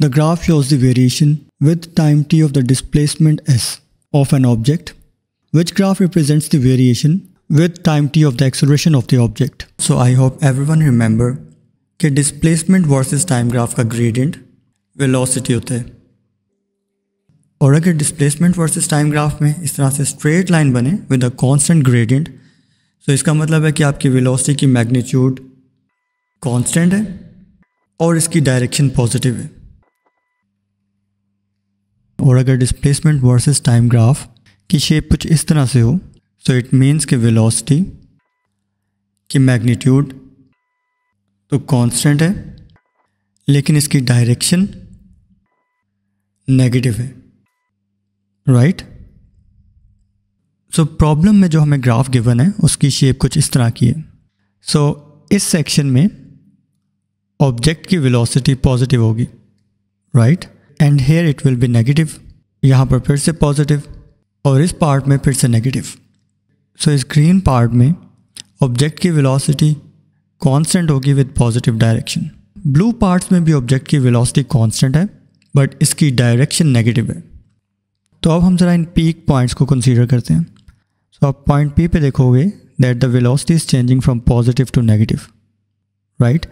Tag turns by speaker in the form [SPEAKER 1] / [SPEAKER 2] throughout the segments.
[SPEAKER 1] The graph shows the variation with time t of the displacement s of an object, which graph represents the variation with time t of the acceleration of the object. So I hope everyone remember कि displacement versus time graph का gradient velocity होता है, और अगर displacement versus time graph में इस तरह से straight line बने with a constant gradient, so इसका मतलब है कि आपकी velocity की magnitude constant है और इसकी direction positive है. और अगर डिस्प्लेसमेंट वर्सेस टाइम ग्राफ की शेप कुछ इस तरह से हो, सो इट मीन्स कि वेलोसिटी की मैग्नीट्यूड तो कांस्टेंट है लेकिन इसकी डायरेक्शन नेगेटिव है, राइट. सो प्रॉब्लम में जो हमें ग्राफ गिवन है उसकी शेप कुछ इस तरह की है. सो इस सेक्शन में ऑब्जेक्ट की वेलोसिटी पॉजिटिव होगी, right, and here it will be negative. यहाँ पर फिर से पॉजिटिव और इस पार्ट में फिर से नेगेटिव. सो इस ग्रीन पार्ट में ऑब्जेक्ट की वेलोसिटी कांस्टेंट होगी with positive direction. Blue parts में भी ऑब्जेक्ट की वेलोसिटी कांस्टेंट है बट इसकी डायरेक्शन नेगेटिव है. तो अब हम ज़रा इन पीक पॉइंट्स को कंसीडर करते हैं. सो आप पॉइंट पी पे देखोगे that the velocity is changing from positive to negative, right.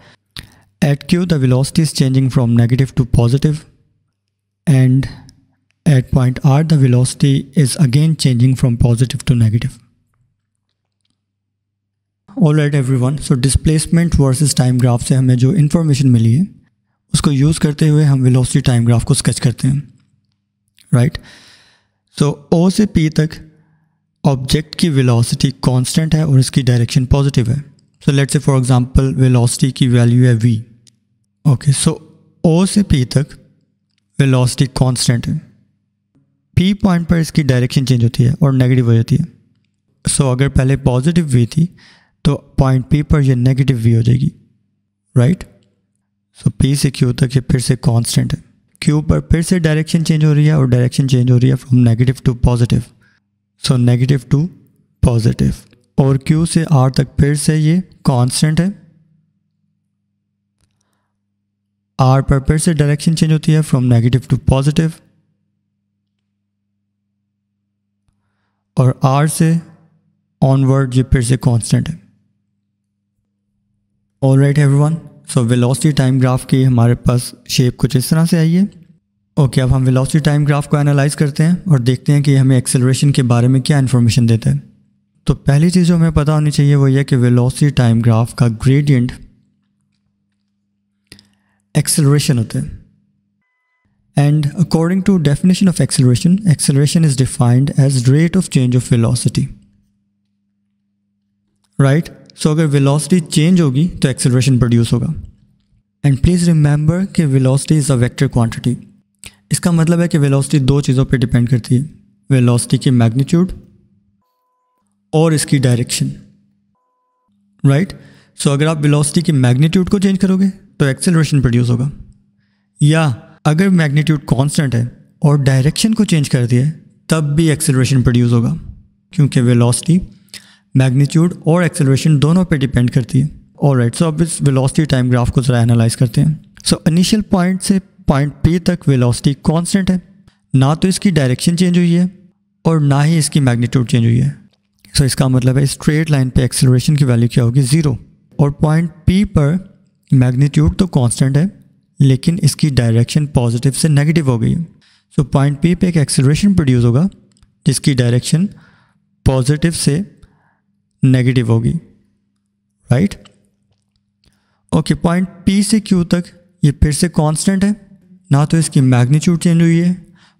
[SPEAKER 1] At Q the velocity is changing from negative to positive, and at point R the velocity is again changing from positive to negative. Alright everyone, so displacement versus time graph से हमें जो information मिली है उसको use करते हुए हम velocity time graph को sketch करते हैं, right. So O से P तक object की velocity constant है और इसकी direction positive है. So let's say for example velocity की value है v. Okay, so O से P तक वेलोसिटी कांस्टेंट है. पी पॉइंट पर इसकी डायरेक्शन चेंज होती है और नेगेटिव हो जाती है. सो अगर पहले पॉजिटिव वी थी तो पॉइंट पी पर ये नेगेटिव वी हो जाएगी, राइट. सो पी से क्यू तक ये फिर से कांस्टेंट है. क्यू पर फिर से डायरेक्शन चेंज हो रही है और डायरेक्शन चेंज हो रही है from negative to positive, so negative to positive. और क्यू से आर तक फिर से ये कांस्टेंट है. आर पर फिर से डायरेक्शन चेंज होती है फ्रॉम नेगेटिव टू पॉजिटिव, और आर से ऑनवर्ड ये फिर से कांस्टेंट है. Alright everyone, so velocity time graph की हमारे पास शेप कुछ इस तरह से आई है. ओके, अब हम वेलोसिटी टाइम ग्राफ को एनालाइज करते हैं और देखते हैं कि हमें एक्सेलरेशन के बारे में क्या इन्फॉर्मेशन देता है. तो पहली चीज़ जो हमें पता होनी चाहिए वो ये कि वेलोसिटी टाइम ग्राफ का ग्रेडियंट एक्सेलरेशन होते हैं. And according to definition of acceleration, acceleration is defined as rate of change of velocity, right. So अगर वेलोसिटी चेंज होगी तो एक्सेलरेशन प्रोड्यूस होगा. एंड प्लीज़ रिमेंबर कि velocity is a vector quantity. इसका मतलब है कि वेलोसिटी दो चीज़ों पे डिपेंड करती है, वेलोसिटी की मैग्नीट्यूड और इसकी डायरेक्शन, राइट. सो अगर आप वेलोसिटी की मैग्नीट्यूड को चेंज करोगे तो एक्सेलरेशन प्रोड्यूस होगा, या अगर मैग्नीट्यूड कांस्टेंट है और डायरेक्शन को चेंज कर दिया तब भी एक्सेलरेशन प्रोड्यूस होगा, क्योंकि वेलोसिटी मैग्नीट्यूड और एक्सेलरेशन दोनों पे डिपेंड करती है. ऑलराइट, सो अब इस वेलोसिटी टाइम ग्राफ को ज़रा एनालाइज करते हैं. सो इनिशियल पॉइंट से पॉइंट पी तक वेलोसिटी कांस्टेंट है, ना तो इसकी डायरेक्शन चेंज हुई है और ना ही इसकी मैग्नीट्यूड चेंज हुई है. सो इसका मतलब है स्ट्रेट लाइन पे एक्सेलरेशन की वैल्यू क्या होगी, 0. और पॉइंट पी पर मैग्नीट्यूड तो कांस्टेंट है लेकिन इसकी डायरेक्शन पॉजिटिव से नेगेटिव हो गई है. सो पॉइंट पी पे एक एक्सेलरेशन प्रोड्यूस होगा जिसकी डायरेक्शन पॉजिटिव से नेगेटिव होगी, राइट. ओके, पॉइंट पी से क्यू तक ये फिर से कांस्टेंट है, ना तो इसकी मैग्नीट्यूड चेंज हुई है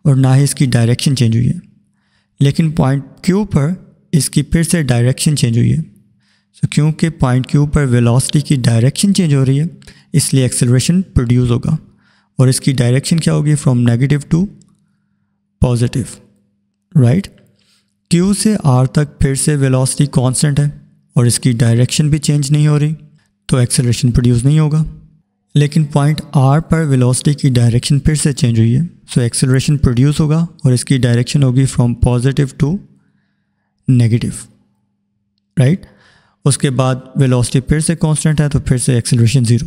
[SPEAKER 1] और ना ही इसकी डायरेक्शन चेंज हुई है, लेकिन पॉइंट क्यू पर इसकी फिर से डायरेक्शन चेंज हुई है. सो क्योंकि पॉइंट क्यू पर वेलोसिटी की डायरेक्शन चेंज हो रही है इसलिए एक्सेलरेशन प्रोड्यूस होगा, और इसकी डायरेक्शन क्या होगी, from negative to positive, right. Q से आर तक फिर से वेलोसिटी कांस्टेंट है और इसकी डायरेक्शन भी चेंज नहीं हो रही तो एक्सेलरेशन प्रोड्यूस नहीं होगा, लेकिन पॉइंट आर पर वेलोसिटी की डायरेक्शन फिर से चेंज हुई है, सो एक्सेलरेशन प्रोड्यूस होगा और इसकी डायरेक्शन होगी from positive to negative, right. उसके बाद वेलोसिटी फिर से कांस्टेंट है तो फिर से एक्सेलरेशन 0.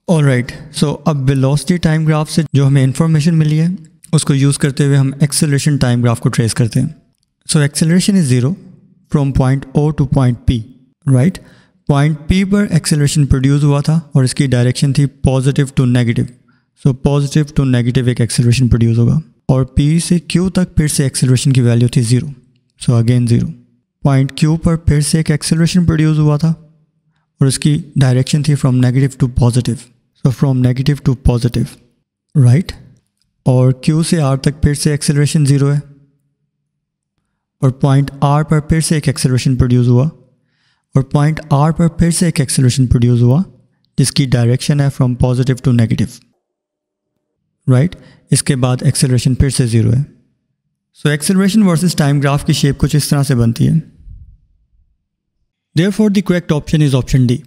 [SPEAKER 1] ऑलराइट, सो अब वेलोसिटी टाइम ग्राफ से जो हमें इन्फॉर्मेशन मिली है उसको यूज़ करते हुए हम एक्सेलरेशन टाइम ग्राफ को ट्रेस करते हैं. So acceleration is 0 from point O to point P, right. Point P पर एक्सेलरेशन प्रोड्यूस हुआ था और इसकी डायरेक्शन थी positive to negative. So positive to negative एक एक्सेलरेशन प्रोड्यूस होगा और P से Q तक फिर से एक्सेलरेशन की वैल्यू थी 0. So again 0. पॉइंट Q पर फिर से एक एक्सेलरेशन प्रोड्यूस हुआ था और इसकी डायरेक्शन थी from negative to positive. So from negative to positive, right. और Q से R तक फिर से एक्सेलरेशन 0 है और पॉइंट R पर फिर से एक एक्सेलरेशन प्रोड्यूस हुआ और पॉइंट R पर फिर से एक एक्सेलरेशन प्रोड्यूस हुआ जिसकी डायरेक्शन है from positive to negative, right. इसके बाद एक्सेलरेशन फिर से 0 है. सो एक्सेलरेशन वर्सेस टाइम ग्राफ की शेप कुछ इस तरह से बनती है. Therefore the correct option is option D.